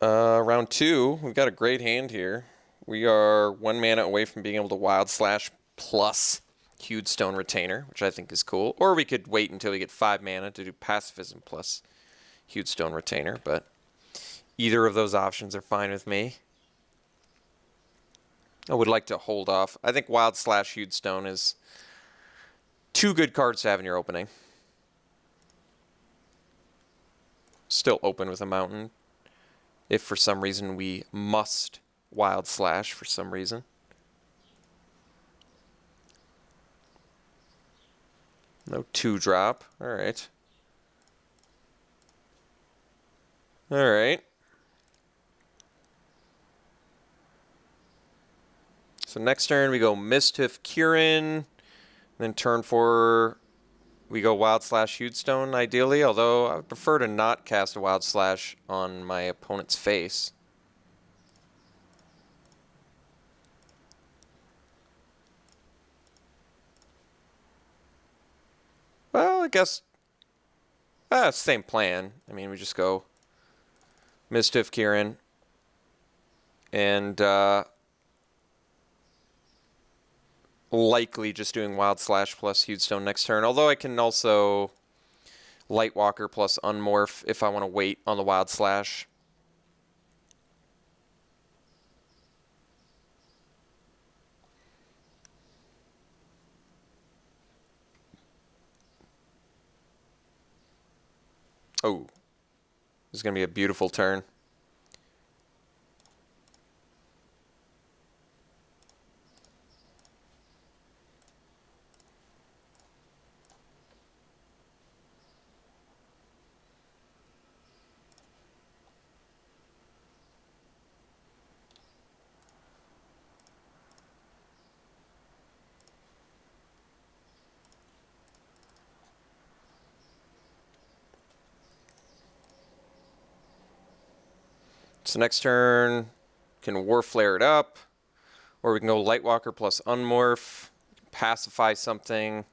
Round 2, we've got a great hand here. We are 1 mana away from being able to Wild Slash plus Huge Stone Retainer, which I think is cool. Or we could wait until we get 5 mana to do Pacifism plus Huge Stone Retainer, but either of those options are fine with me. I would like to hold off. I think Wild Slash Huge Stone is 2 good cards to have in your opening. Still open with a Mountain. If for some reason we must Wild Slash for some reason. No 2-drop. Alright. Alright. So next turn we go Mischief Kieran. Then turn 4 we go Wild Slash Huge Stone ideally, although I would prefer to not cast a Wild Slash on my opponent's face. Well, I guess same plan. I mean, we just go Mischief Kieran and likely just doing Wild Slash plus Huge Stone next turn, although I can also Lightwalker plus Unmorph if I want to wait on the Wild Slash. Oh, this is going to be a beautiful turn. So next turn, can Warflare it up, or we can go Lightwalker plus Unmorph, pacify something.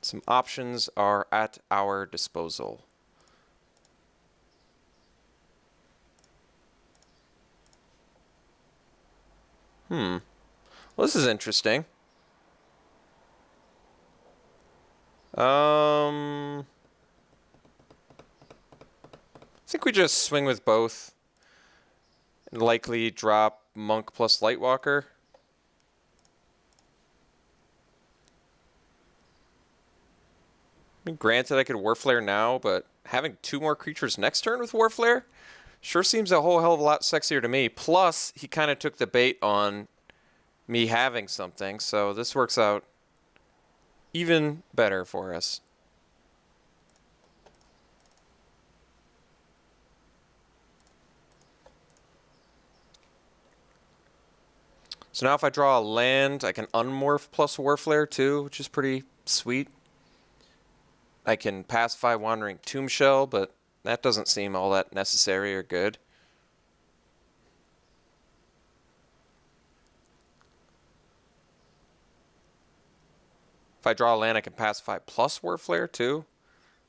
Some options are at our disposal. Well, this is interesting. I think we just swing with both and likely drop Monk plus Lightwalker. I mean, granted, I could Warflare now, but having 2 more creatures next turn with Warflare sure seems a whole hell of a lot sexier to me. Plus, he kind of took the bait on me having something, so this works out even better for us. So now if I draw a land, I can Unmorph plus Warflare too, which is pretty sweet. I can pacify Wandering Tombshell, but that doesn't seem all that necessary or good. If I draw a land, I can pacify plus Warflare too,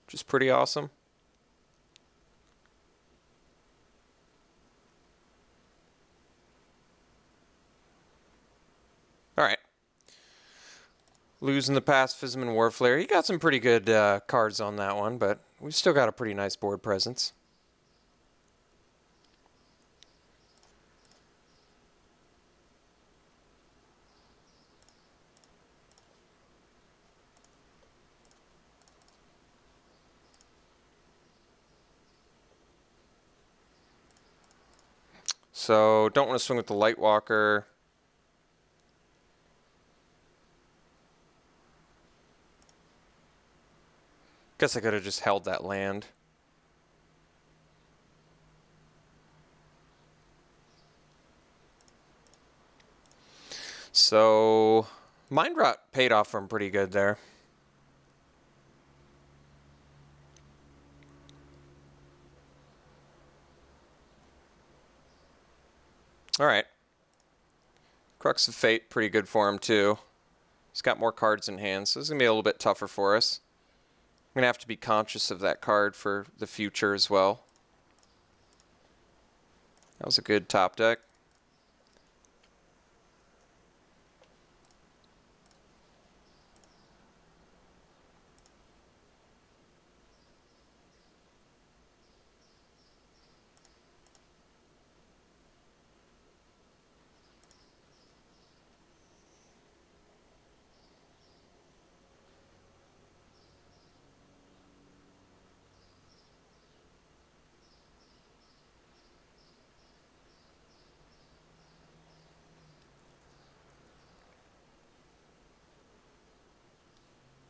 which is pretty awesome. Alright. Losing the Pacifism and Warflare. He got some pretty good cards on that one, but we've still got a pretty nice board presence. So, don't want to swing with the Lightwalker. Guess I could have just held that land. So, Mind Rot paid off for him pretty good there. Alright. Crux of Fate, pretty good for him too. He's got more cards in hand, so this is going to be a little bit tougher for us. I'm going to have to be conscious of that card for the future as well. That was a good top deck.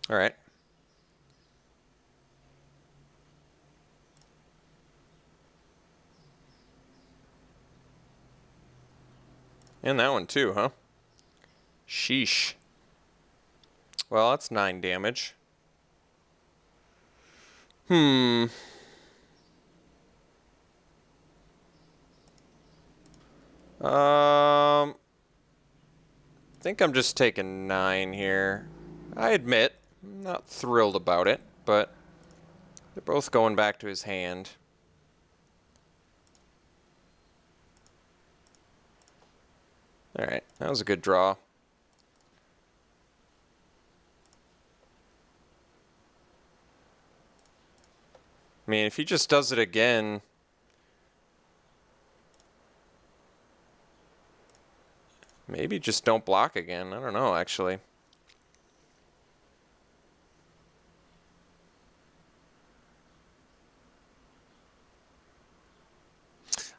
All right. And that one too, huh? Sheesh. Well, that's 9 damage. Hmm. I think I'm just taking 9 here. I admit, I'm not thrilled about it, but they're both going back to his hand. Alright, that was a good draw. I mean, if he just does it again... Maybe just don't block again. I don't know, actually.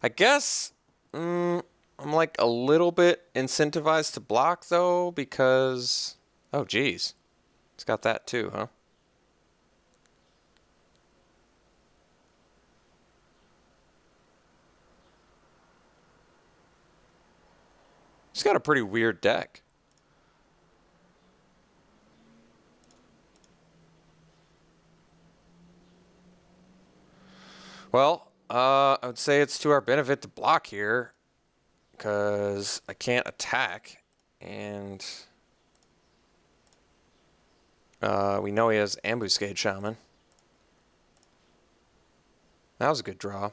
I guess I'm like a little bit incentivized to block, though, because... Oh, geez. It's got that, too, huh? He's got a pretty weird deck. Well, I would say it's to our benefit to block here, because I can't attack, and we know he has Ambuscade Shaman. That was a good draw.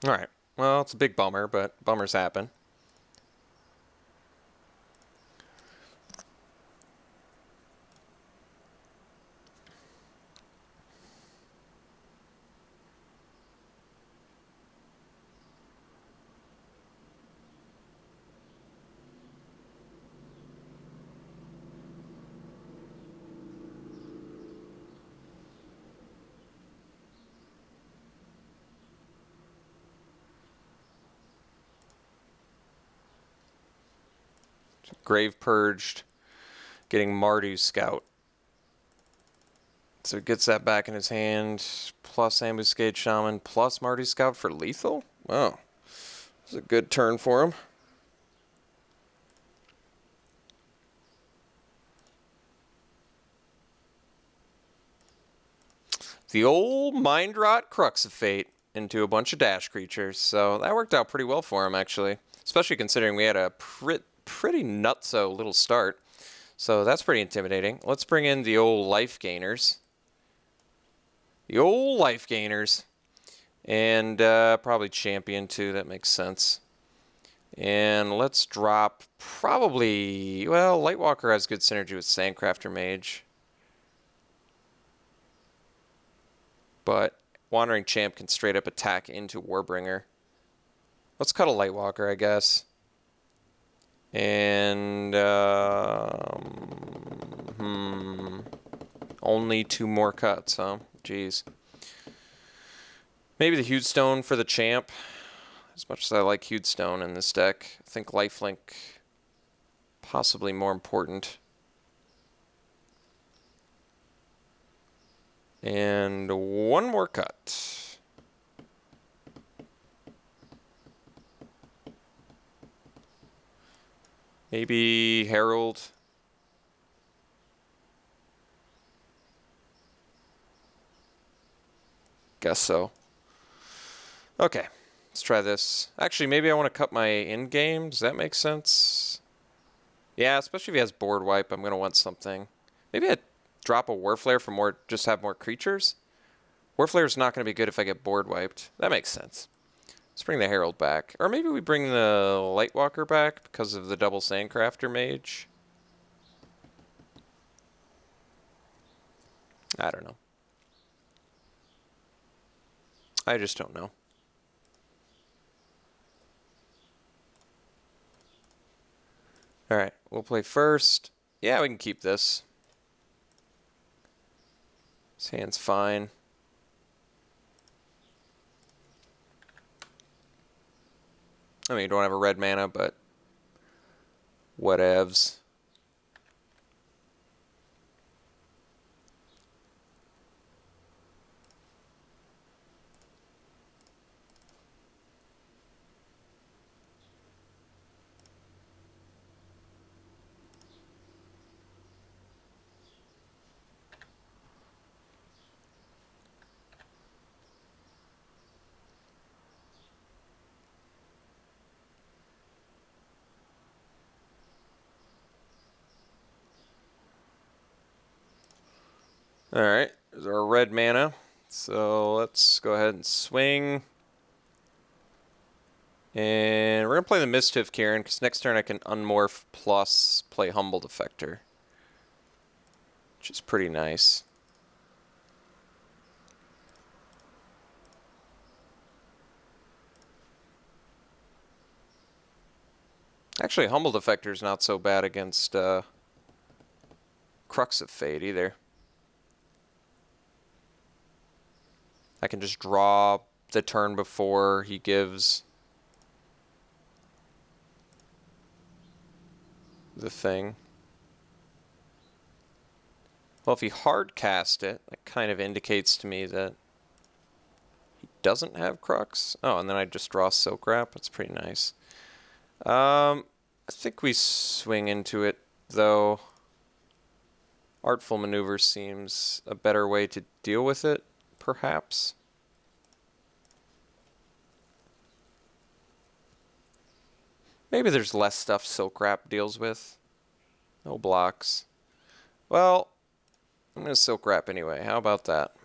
All right. Well, it's a big bummer, but bummers happen. Grave Purged, getting Mardu Scout. So it gets that back in his hand, plus Ambuscade Shaman, plus Mardu Scout for lethal? Wow. It's a good turn for him. The old Mind Rot Crux of Fate into a bunch of dash creatures. So that worked out pretty well for him, actually. Especially considering we had a pretty nutso little start. So that's pretty intimidating. Let's bring in the old Life Gainers. The old Life Gainers. And probably Champion, too. That makes sense. And let's drop probably... Well, Lightwalker has good synergy with Sandcrafter Mage. But Wandering Champ can straight up attack into Warbringer. Let's cut a Lightwalker, I guess. And... only 2 more cuts, huh? Jeez. Maybe the Huge Stone for the champ. As much as I like Huge Stone in this deck, I think Lifelink possibly more important. And 1 more cut. Maybe Herald. guess so. Okay, let's try this. Actually, maybe I want to cut my end game. Does that make sense? Yeah, especially if he has board wipe, I'm going to want something. Maybe I drop a Warflare for more, just have more creatures? Warflare is not going to be good if I get board wiped. That makes sense. Let's bring the Herald back. Or maybe we bring the Lightwalker back because of the double Sandcrafter Mage. I don't know. I just don't know. Alright, we'll play first. Yeah, we can keep this. This hand's fine. I mean, you don't have a red mana, but whatevs. Alright, there's our red mana. So let's go ahead and swing. And we're going to play the Mischief Kieran, because next turn I can unmorph plus play Humble Defector. Which is pretty nice. Actually, Humble Defector is not so bad against Crux of Fate either. I can just draw the turn before he gives the thing. Well, if he hard cast it, that kind of indicates to me that he doesn't have Crux. Oh, and then I just draw Silk Wrap. That's pretty nice. I think we swing into it, though. Artful Maneuver seems a better way to deal with it, perhaps. Maybe there's less stuff Silk Wrap deals with. No blocks. Well, I'm going to Silk Wrap anyway. How about that?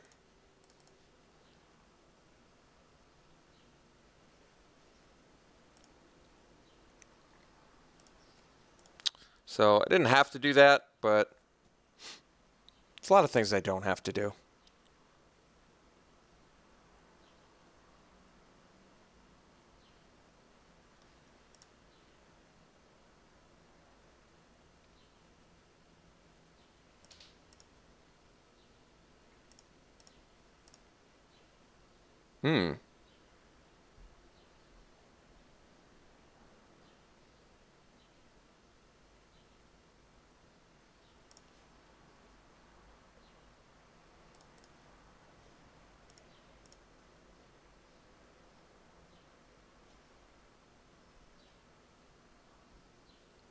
So I didn't have to do that, but it's a lot of things I don't have to do.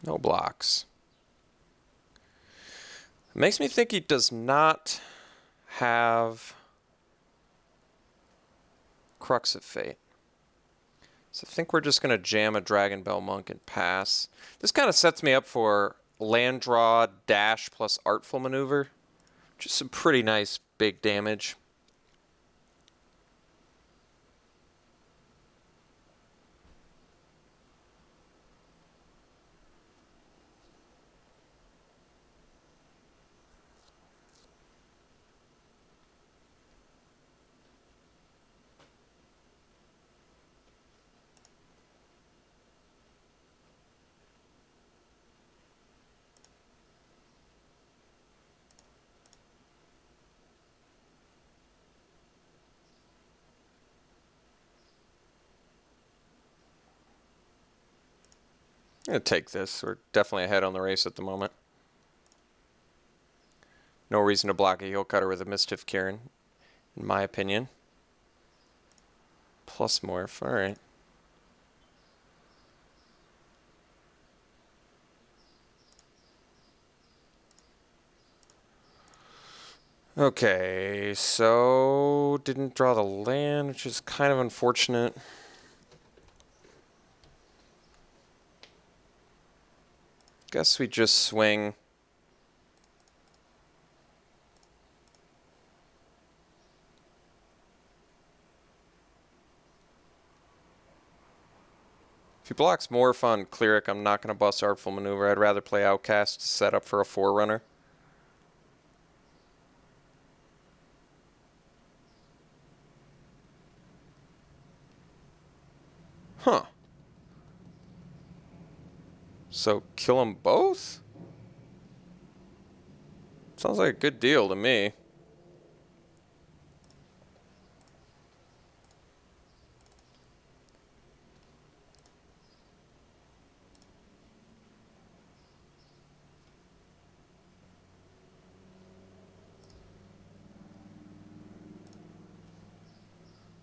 No blocks. It makes me think he does not have Crux of Fate. So I think we're just going to jam a Dragon Bell Monk and pass. This kind of sets me up for land draw, dash, plus Artful Maneuver. Which is some pretty nice big damage. I'm going to take this. We're definitely ahead on the race at the moment. No reason to block a Heel Cutter with a Mischief Kieran, in my opinion. Plus Morph, alright. Okay, so didn't draw the land, which is kind of unfortunate. Guess we just swing. If he blocks Morph on Cleric, I'm not going to bust Artful Maneuver. I'd rather play Outcast to set up for a Forerunner. Huh. So kill them both? Sounds like a good deal to me.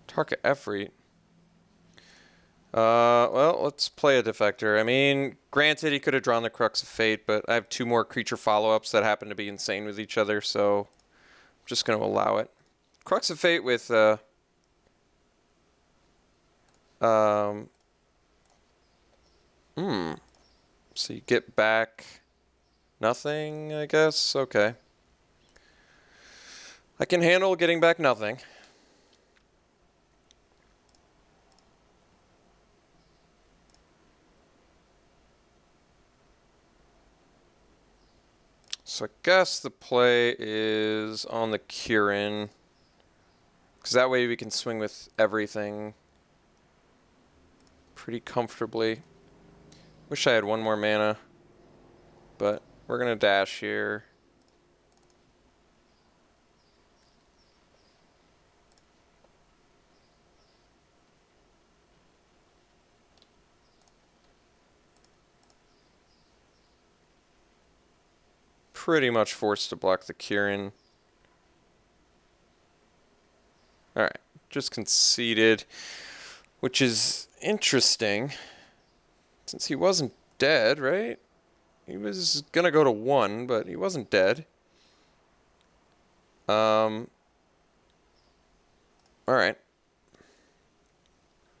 Tarkir Efreet. Well, let's play a Defector. I mean, granted, he could have drawn the Crux of Fate, but I have 2 more creature follow-ups that happen to be insane with each other, so I'm just going to allow it. Crux of Fate with, so you get back nothing, I guess? Okay. I can handle getting back nothing. So I guess the play is on the Kirin, because that way we can swing with everything pretty comfortably. Wish I had 1 more mana, but we're going to dash here. Pretty much forced to block the Kirin. Alright, just conceded, which is interesting, since he wasn't dead, right? He was gonna go to 1, but he wasn't dead. Alright.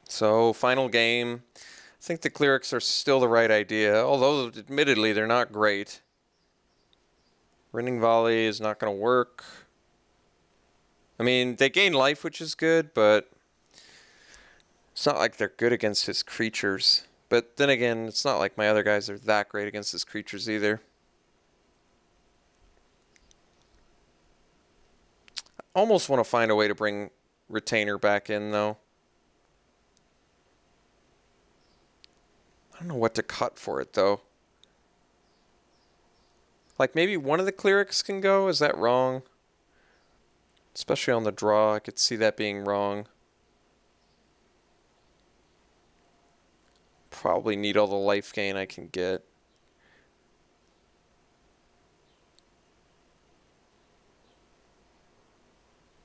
So, final game. I think the Clerics are still the right idea, although admittedly they're not great. Rending Volley is not going to work. I mean, they gain life, which is good, but it's not like they're good against his creatures. But then again, it's not like my other guys are that great against his creatures either. I almost want to find a way to bring Retainer back in, though. I don't know what to cut for it, though. Like, maybe one of the Clerics can go? Is that wrong? Especially on the draw, I could see that being wrong. Probably need all the life gain I can get.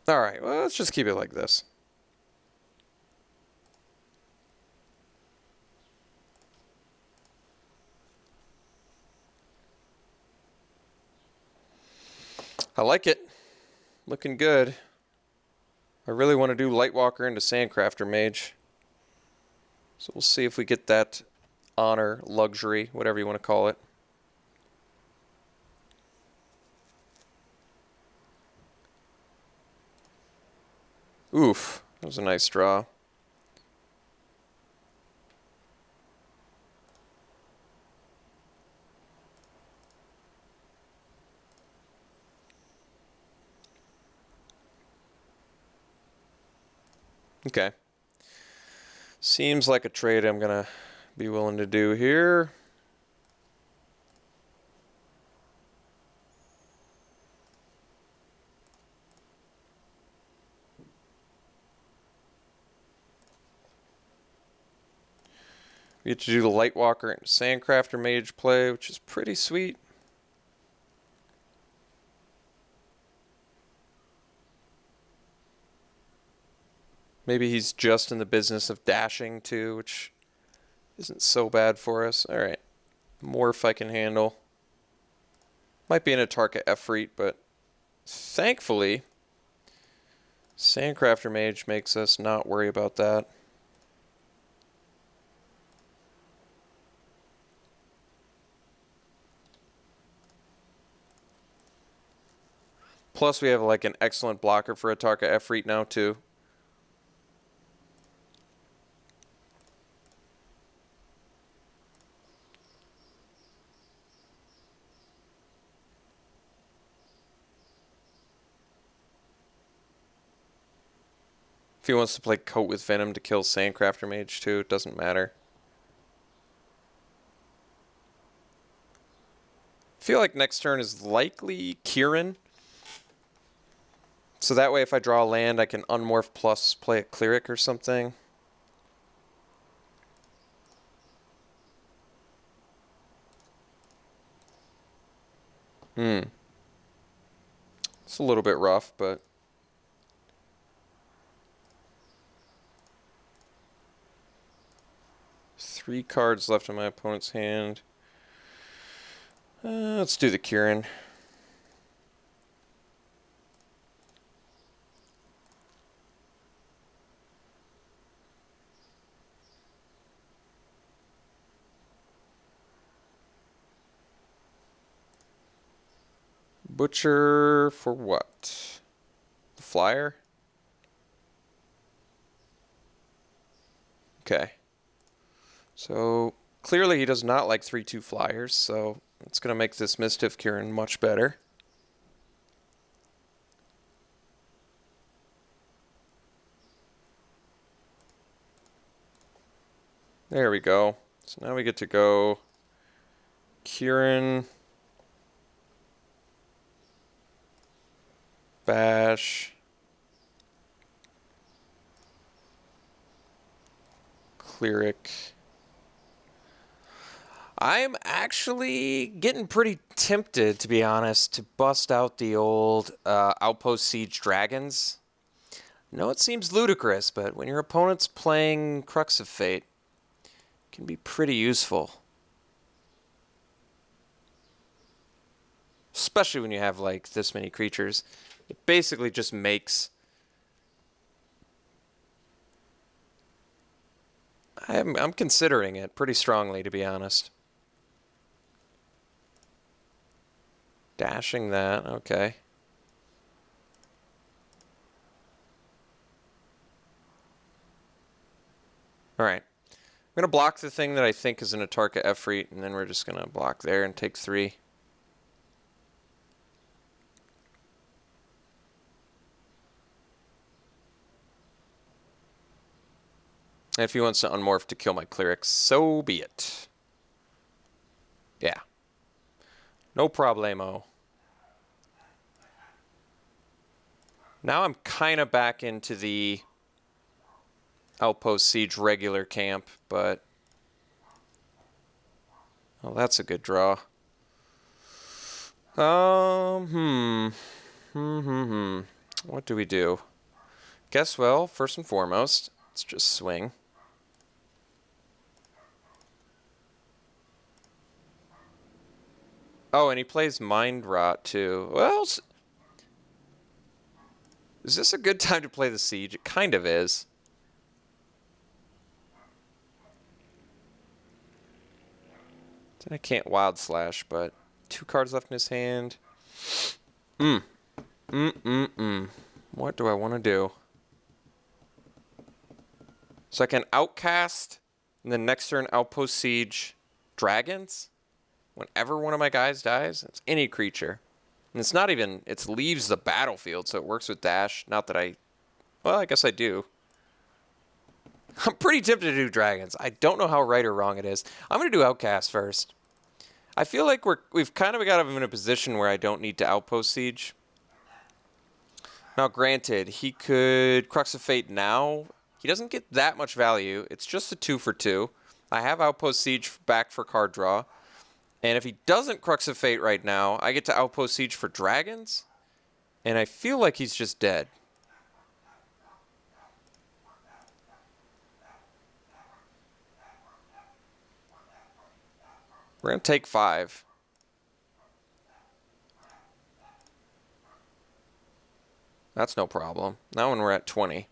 Alright, well, let's just keep it like this. I like it. Looking good. I really want to do Lightwalker into Sandcrafter Mage. So we'll see if we get that honor, luxury, whatever you want to call it. Oof, that was a nice draw. Okay. Seems like a trade I'm going to be willing to do here. We get to do the Lightwalker and Sandcrafter Mage play, which is pretty sweet. Maybe he's just in the business of dashing too, which isn't so bad for us. Alright. Morph I can handle. Might be in a Tarkir Efreet, but Thankfully, Sandcrafter Mage makes us not worry about that. Plus, we have like an excellent blocker for a Tarka Efreet now too. If he wants to play Coat with Venom to kill Sandcrafter Mage too, it doesn't matter. I feel like next turn is likely Kieran. So that way if I draw a land, I can unmorph plus play a Cleric or something. It's a little bit rough, but... Three cards left in my opponent's hand. Let's do the Kieran. Butcher for what? The flyer? Okay. So clearly he does not like 3/2 flyers, so it's going to make this Mistiff Kieran much better. There we go. So now we get to go Kieran, Bash, Cleric. I'm actually getting pretty tempted, to be honest, to bust out the old Outpost Siege Dragons. No, it seems ludicrous, but when your opponent's playing Crux of Fate, it can be pretty useful. Especially when you have like this many creatures. It basically just makes... I'm considering it pretty strongly, to be honest. Dashing that, okay. Alright. I'm going to block the thing that I think is an Atarka Efreet, and then we're just going to block there and take 3. And if he wants to unmorph to kill my Clerics, so be it. Yeah. No problemo. Now I'm kind of back into the Outpost Siege regular camp, but... Oh, that's a good draw. What do we do? Guess, well, first and foremost, let's just swing. Oh, and he plays Mind Rot, too. Well, is this a good time to play the Siege? It kind of is. Then I can't Wild Slash, but 2 cards left in his hand. What do I want to do? So I can Outcast, and then next turn Outpost Siege Dragons? Whenever one of my guys dies, it's any creature. And it's not even, it leaves the battlefield, so it works with Dash. Not that well, I guess I do. I'm pretty tempted to do Dragons. I don't know how right or wrong it is. I'm going to do Outcast first. I feel like we've kind of got him in a position where I don't need to Outpost Siege. Now, granted, he could Crux of Fate now. He doesn't get that much value. It's just a 2 for 2. I have Outpost Siege back for card draw. And if he doesn't Crux of Fate right now, I get to Outpost Siege for Dragons. And I feel like he's just dead. We're going to take 5. That's no problem. Now when we're at 20.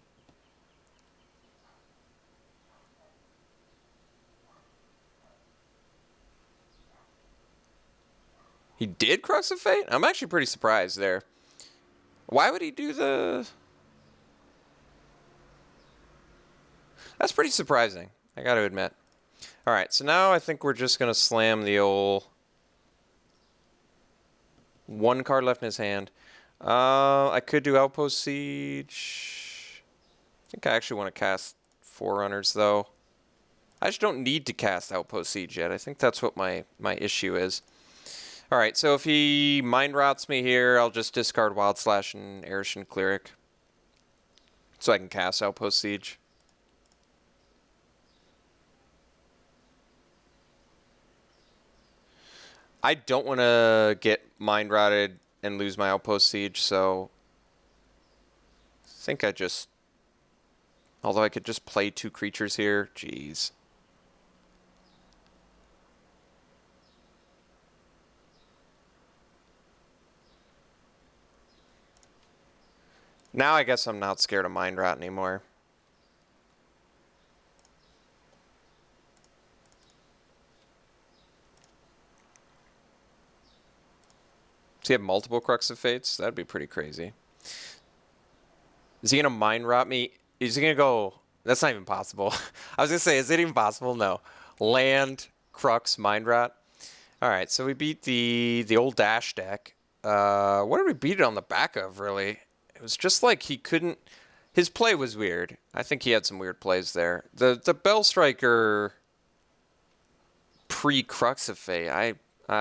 He did Crux of Fate? I'm actually pretty surprised there. Why would he do the... That's pretty surprising, I gotta admit. Alright, so now I think we're just gonna slam the old... One card left in his hand. I could do Outpost Siege. I think I actually want to cast Forerunners, though. I just don't need to cast Outpost Siege yet. I think that's what my issue is. Alright, so if he Mind Rots me here, I'll just discard Wild Slash and Arishan Cleric. So I can cast Outpost Siege. I don't want to get Mind Rotted and lose my Outpost Siege, so... I think I just... Although I could just play 2 creatures here. Jeez. Now I guess I'm not scared of Mind Rot anymore. Does he have multiple Crux of Fates? That'd be pretty crazy. Is he going to Mind Rot me? Is he going to go... That's not even possible. I was going to say, is it even possible? No. Land, Crux, Mind Rot. Alright, so we beat the old Dash deck. What did we beat it on the back of, really? It was just like he couldn't... His play was weird. I think he had some weird plays there. The Bell Striker pre-Crux of Fate, I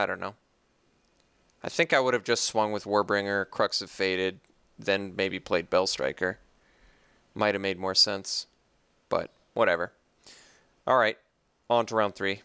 don't know. I think I would have just swung with Warbringer, Crux of Fated, then maybe played Bell Striker. Might have made more sense, but whatever. All right, on to round 3.